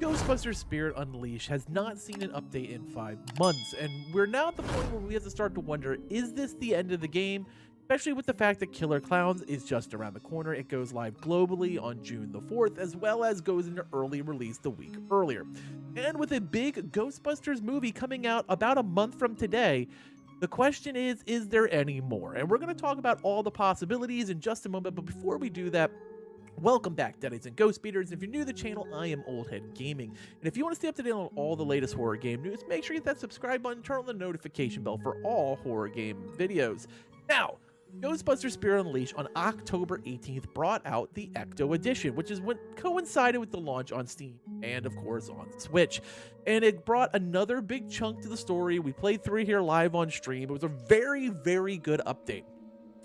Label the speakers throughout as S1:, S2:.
S1: Ghostbusters Spirit Unleashed has not seen an update in 5 months, and we're now at the point where we have to start to wonder, is this the end of the game? Especially with the fact that Killer Clowns is just around the corner. It goes live globally on June the 4th, as well as goes into early release the week earlier. And with a big Ghostbusters movie coming out about a month from today, the question is there any more? And we're going to talk about all the possibilities in just a moment, but before we do that, welcome back, Deadies and Ghost Speeders. If you're new to the channel, I am Oldhead Gaming. And if you want to stay up to date on all the latest horror game news, make sure you hit that subscribe button, turn on the notification bell for all horror game videos. Now, Ghostbusters Spirit Unleashed on October 18th brought out the Ecto Edition, which is what coincided with the launch on Steam and, of course, on Switch. And it brought another big chunk to the story. We played through here live on stream. It was a very, very good update.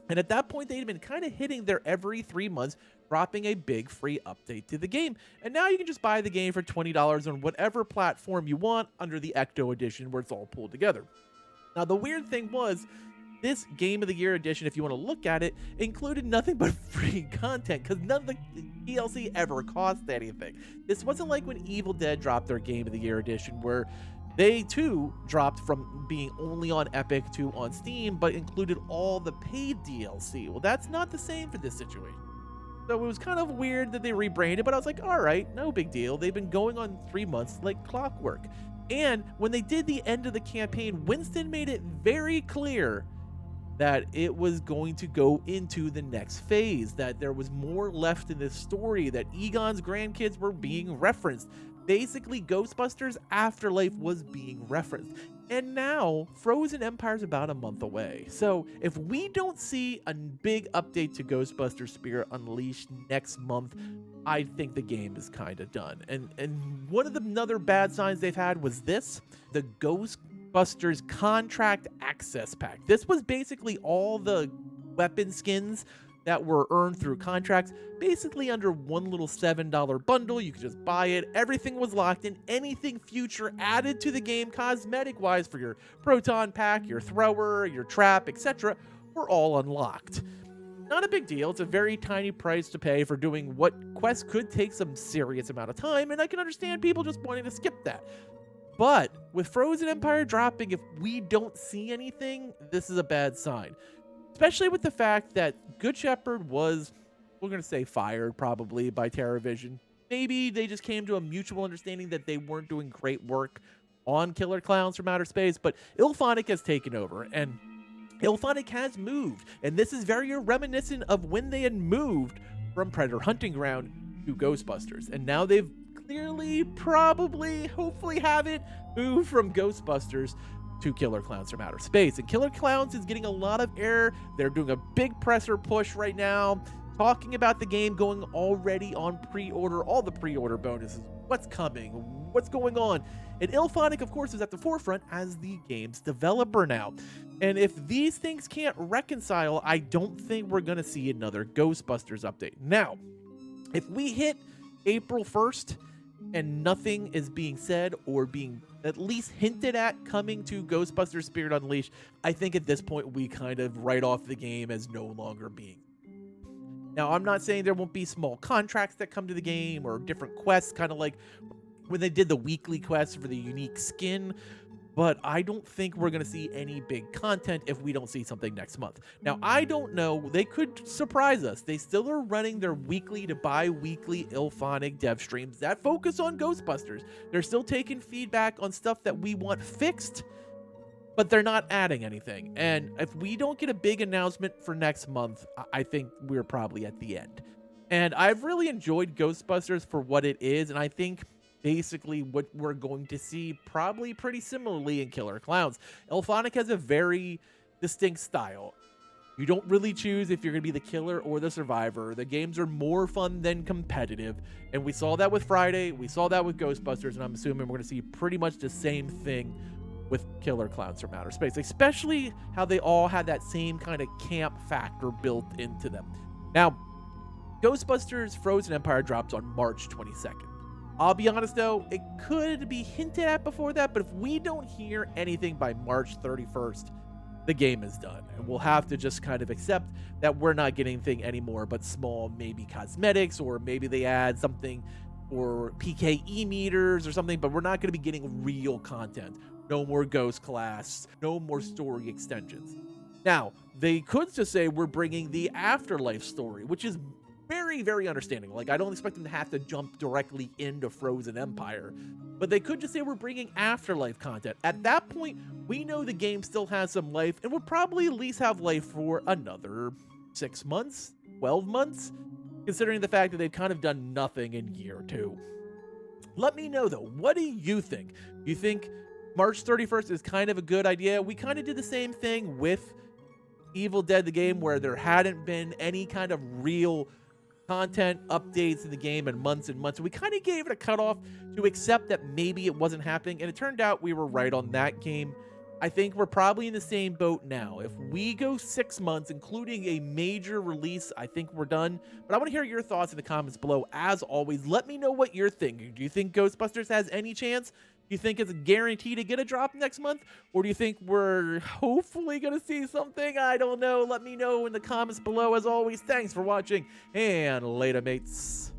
S1: And at that point, they'd been kind of hitting their every 3 months, dropping a big free update to the game. And now you can just buy the game for $20 on whatever platform you want under the Ecto Edition, where it's all pulled together. Now, the weird thing was, this Game of the Year edition, if you want to look at it, included nothing but free content, because none of the DLC ever cost anything. This wasn't like when Evil Dead dropped their Game of the Year edition, where they too dropped from being only on Epic to on Steam, but included all the paid DLC. Well, that's not the same for this situation. So it was kind of weird that they rebranded, but I was like, all right, no big deal. They've been going on 3 months like clockwork. And when they did the end of the campaign, Winston made it very clear that it was going to go into the next phase, that there was more left in this story, that Egon's grandkids were being referenced. Basically, Ghostbusters Afterlife was being referenced. And now, Frozen Empire's about a month away. So if we don't see a big update to Ghostbusters Spirit Unleashed next month, I think the game is kind of done. And one of the other bad signs they've had was this, the Ghostbusters Contract Access Pack. This was basically all the weapon skins that were earned through contracts, basically under one little $7 bundle. You could just buy it. Everything was locked in. Anything future added to the game cosmetic-wise for your proton pack, your thrower, your trap, etc. were all unlocked. Not a big deal. It's a very tiny price to pay for doing what quests could take some serious amount of time, and I can understand people just wanting to skip that. But with Frozen Empire dropping, if we don't see anything, this is a bad sign. Especially with the fact that Good Shepherd was, we're going to say, fired probably by TerraVision. Maybe they just came to a mutual understanding that they weren't doing great work on Killer Clowns from Outer Space, but IllFonic has taken over, and IllFonic has moved. And this is very reminiscent of when they had moved from Predator Hunting Ground to Ghostbusters. And now they've clearly, probably, hopefully haven't moved from Ghostbusters to Killer Clowns from Outer Space. And Killer Clowns is getting a lot of air. They're doing a big presser push right now, talking about the game going already on pre-order, all the pre-order bonuses, what's coming, what's going on. And IllFonic, of course, is at the forefront as the game's developer now. And if these things can't reconcile, I don't think we're going to see another Ghostbusters update. Now, if we hit April 1st and nothing is being said or being at least hinted at coming to Ghostbusters Spirit Unleashed, I think at this point we kind of write off the game as no longer being. Now, I'm not saying there won't be small contracts that come to the game or different quests, kind of like when they did the weekly quests for the unique skin, but I don't think we're going to see any big content if we don't see something next month. Now, I don't know. They could surprise us. They still are running their weekly to bi-weekly IllFonic dev streams that focus on Ghostbusters. They're still taking feedback on stuff that we want fixed, but they're not adding anything. And if we don't get a big announcement for next month, I think we're probably at the end. And I've really enjoyed Ghostbusters for what it is, and I think basically what we're going to see probably pretty similarly in Killer Clowns. IllFonic has a very distinct style. You don't really choose if you're going to be the killer or the survivor. The games are more fun than competitive, and we saw that with Friday, we saw that with Ghostbusters, and I'm assuming we're going to see pretty much the same thing with Killer Clowns from Outer Space, especially how they all had that same kind of camp factor built into them. Now, Ghostbusters Frozen Empire drops on March 22nd. I'll be honest though, it could be hinted at before that, but if we don't hear anything by March 31st, the game is done. And we'll have to just kind of accept that we're not getting anything anymore but small, maybe cosmetics, or maybe they add something or PKE meters or something, but we're not going to be getting real content. No more ghost class, no more story extensions. Now, they could just say we're bringing the Afterlife story, which is very, very understanding. Like, I don't expect them to have to jump directly into Frozen Empire, but they could just say we're bringing Afterlife content. At that point, we know the game still has some life and will probably at least have life for another 6 months, 12 months, considering the fact that they've kind of done nothing in year 2. Let me know, though, what do you think? You think March 31st is kind of a good idea? We kind of did the same thing with Evil Dead the game, where there hadn't been any kind of real content updates in the game in months and months. We kind of gave it a cutoff to accept that maybe it wasn't happening, and it turned out we were right on that game. I think we're probably in the same boat now. If we go 6 months, including a major release, I think we're done. But I want to hear your thoughts in the comments below. As always, let me know what you're thinking. Do you think Ghostbusters has any chance? Do you think it's guaranteed to get a drop next month? Or do you think we're hopefully going to see something? I don't know. Let me know in the comments below. As always, thanks for watching, and later, mates.